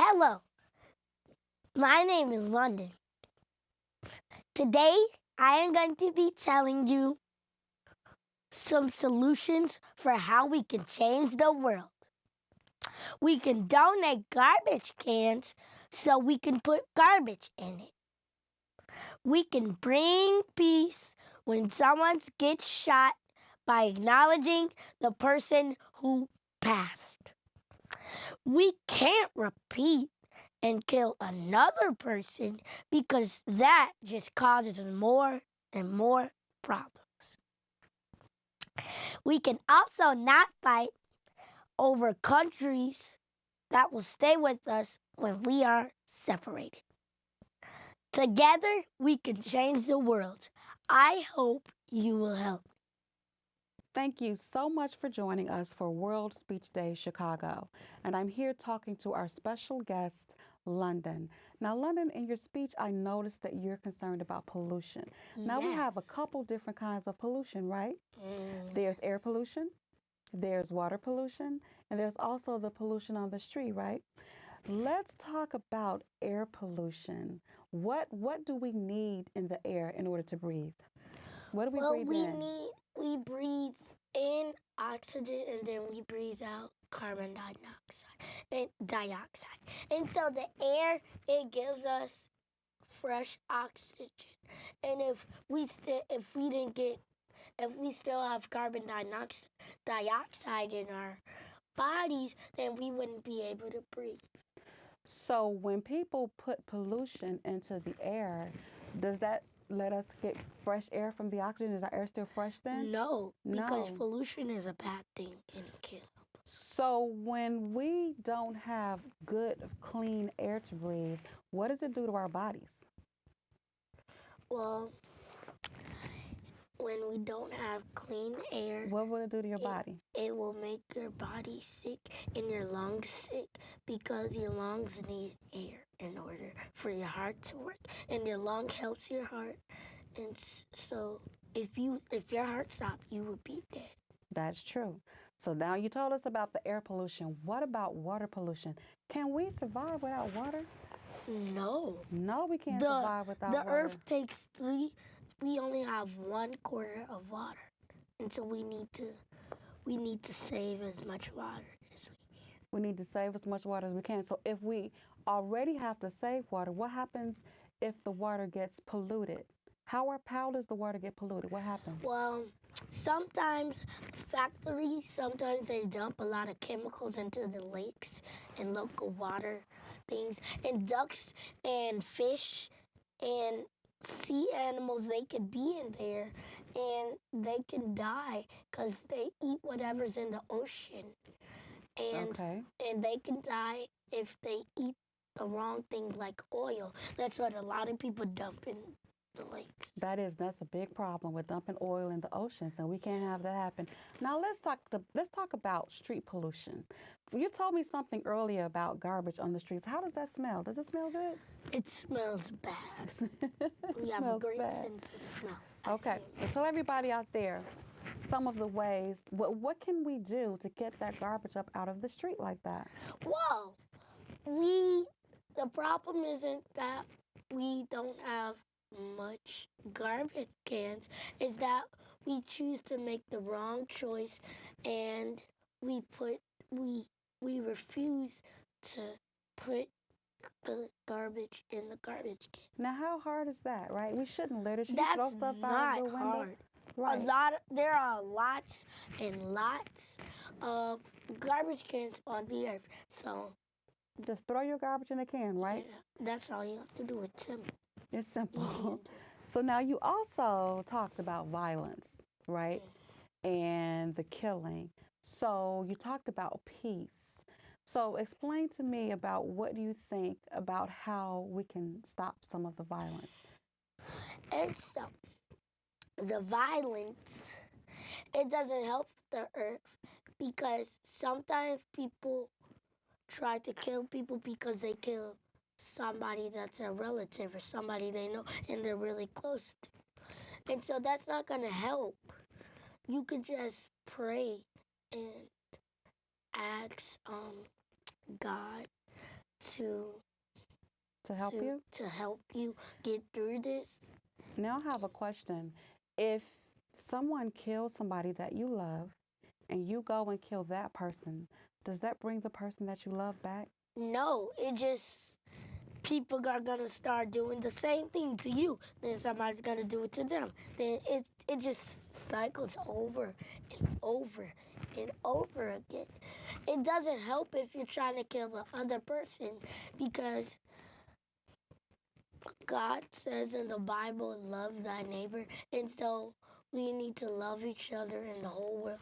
Hello, my name is Londyn. Today, I am going to be telling you some solutions for how we can change the world. We can donate garbage cans so we can put garbage in it. We can bring peace when someone gets shot by acknowledging the person who passed. We can't repeat and kill another person because that just causes more and more problems. We can also not fight over countries that will stay with us when we are separated. Together, we can change the world. I hope you will help. Thank you so much for joining us for World Speech Day Chicago. And I'm here talking to our special guest, Londyn. Now, Londyn, in your speech, I noticed that you're concerned about pollution. Now, we have a couple different kinds of pollution, right? There's air pollution, there's water pollution, and there's also the pollution on the street, right? Let's talk about air pollution. What do we need in the air in order to breathe? What do we breathe in? We breathe in oxygen and then we breathe out carbon dioxide. And so the air, it gives us fresh oxygen. And if we still have carbon dioxide in our bodies, then we wouldn't be able to breathe. So when people put pollution into the air, does that let us get fresh air from the oxygen? Is our air still fresh then? No, because No. pollution is a bad thing and it kills. So when we don't have good, clean air to breathe, what does it do to our bodies? Well, when we don't have clean air, What will it do to your body? it will make your body sick and your lungs sick because your lungs need air in order for your heart to work, and your lung helps your heart. And so if your heart stopped, you would be dead. That's true. So now you told us about the air pollution. What about water pollution? Can we survive without water? No. No, we can't survive without water. The earth takes we only have 1/4 of water. And so we need to save as much water as we can. We need to save as much water as we can. So if we already have to save water, what happens if the water gets polluted? How does the water get polluted? What happens? Well, sometimes factories, sometimes they dump a lot of chemicals into the lakes and local water things. And ducks and fish and sea animals, they could be in there and they can die because they eat whatever's in the ocean. And they can die if they eat the wrong thing like oil. That's what a lot of people dump in the lakes. That's a big problem with dumping oil in the oceans, and we can't have that happen. Now let's talk about street pollution. You told me something earlier about garbage on the streets. How does that smell? Does it smell good? It smells bad. We have a great sense of smell. Okay, so tell everybody out there some of the ways. What can we do to get that garbage up out of the street like that? Well, the problem isn't that we don't have much garbage cans, is that we choose to make the wrong choice and we refuse to put the garbage in the garbage can. Now, how hard is that, right? We shouldn't litter. Should That's you throw stuff not out of the window? hard. Right. There are lots and lots of garbage cans on the earth. So just throw your garbage in a can, right? Yeah, that's all you have to do. It's simple. It's simple. So now you also talked about violence, right? And the killing. So you talked about peace. So explain to me about what do you think about how we can stop some of the violence. And so the violence, it doesn't help the earth because sometimes people try to kill people because they kill somebody that's a relative or somebody they know and they're really close to. And so that's not going to help. You could just pray and ask God to help you? to help you get through this. Now I have a question. If someone kills somebody that you love and you go and kill that person, does that bring the person that you love back? No, it just people are gonna start doing the same thing to you. Then somebody's gonna do it to them. Then it just cycles over and over and over again. It doesn't help if you're trying to kill the other person because God says in the Bible, love thy neighbor. And so we need to love each other in the whole world.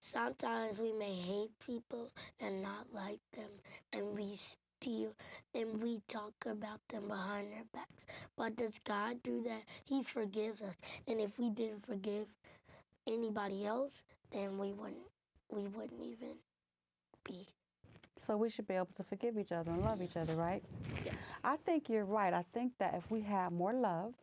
Sometimes we may hate people and not like them, and we steal and we talk about them behind their backs. But does God do that? He forgives us. And if we didn't forgive anybody else, then we wouldn't even be. So we should be able to forgive each other and love each other, right? Yes. I think you're right. I think that if we had more love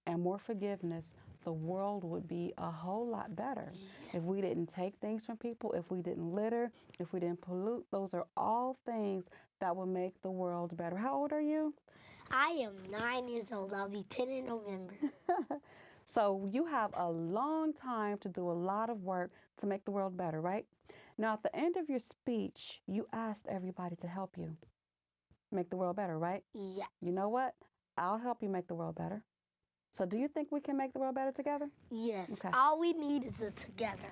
and more forgiveness, the world would be a whole lot better. If we didn't take things from people, if we didn't litter, if we didn't pollute, those are all things that will make the world better. How old are you? I am 9 years old. I'll be 10 in November. So you have a long time to do a lot of work to make the world better, right? Now, at the end of your speech, you asked everybody to help you make the world better, right? Yes. You know what? I'll help you make the world better. So do you think we can make the world better together? Yes. Okay. All we need is a together.